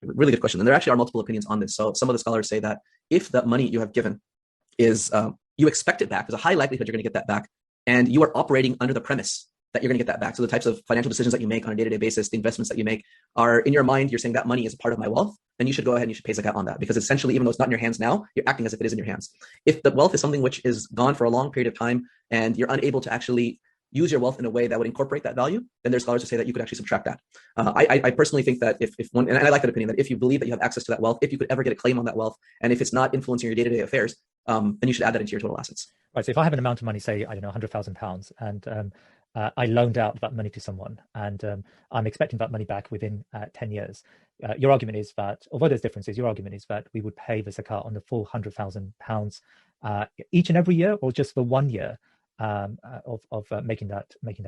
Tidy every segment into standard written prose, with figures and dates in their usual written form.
really good question. And there actually are multiple opinions on this. So some of the scholars say that if the money you have given is, you expect it back, there's a high likelihood you're going to get that back, and you are operating under the premise that you're going to get that back. So the types of financial decisions that you make on a day-to-day basis, the investments that you make are in your mind, you're saying that money is a part of my wealth, then you should go ahead and you should pay zakat on that, because essentially, even though it's not in your hands now, you're acting as if it is in your hands. If the wealth is something which is gone for a long period of time and you're unable to actually use your wealth in a way that would incorporate that value, then there's scholars who say that you could actually subtract that. I personally think that if one, and I like that opinion, that if you believe that you have access to that wealth, if you could ever get a claim on that wealth, and if it's not influencing your day-to-day affairs, then you should add that into your total assets. Right. So if I have an amount of money, say, I don't know, £100,000, and I loaned out that money to someone, and I'm expecting that money back within 10 years. Your argument is that, although there's differences, your argument is that we would pay the zakat on the full £100,000 each and every year, or just for 1 year of making that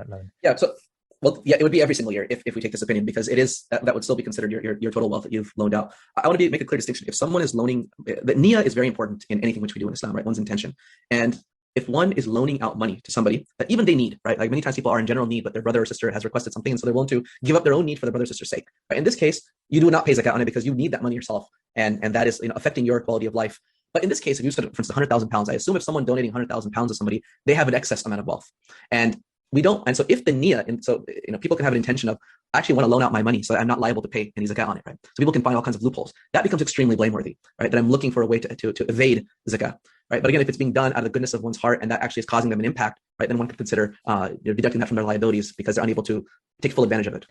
loan? Yeah. So, well, yeah, it would be every single year if we take this opinion, because it is that would still be considered your total wealth that you've loaned out. I want to make a clear distinction. If someone is loaning, the niyyah is very important in anything which we do in Islam, right? One's intention. And if one is loaning out money to somebody that even they need, right? Like many times people are in general need, but their brother or sister has requested something, and so they're willing to give up their own need for their brother or sister's sake. Right? In this case, you do not pay zakat on it because you need that money yourself, and that is affecting your quality of life. But in this case, if you said, for instance, £100,000, I assume if someone donating £100,000 to somebody, they have an excess amount of wealth, and we don't. And so if the niyyah, and so people can have an intention of, I actually want to loan out my money so I'm not liable to pay any zakat on it, right? So people can find all kinds of loopholes. That becomes extremely blameworthy, right? That I'm looking for a way to evade zakat, right? But again, if it's being done out of the goodness of one's heart and that actually is causing them an impact, right, then one could consider deducting that from their liabilities because they're unable to take full advantage of it.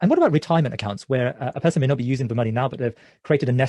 And what about retirement accounts, where a person may not be using the money now, but they've created a nest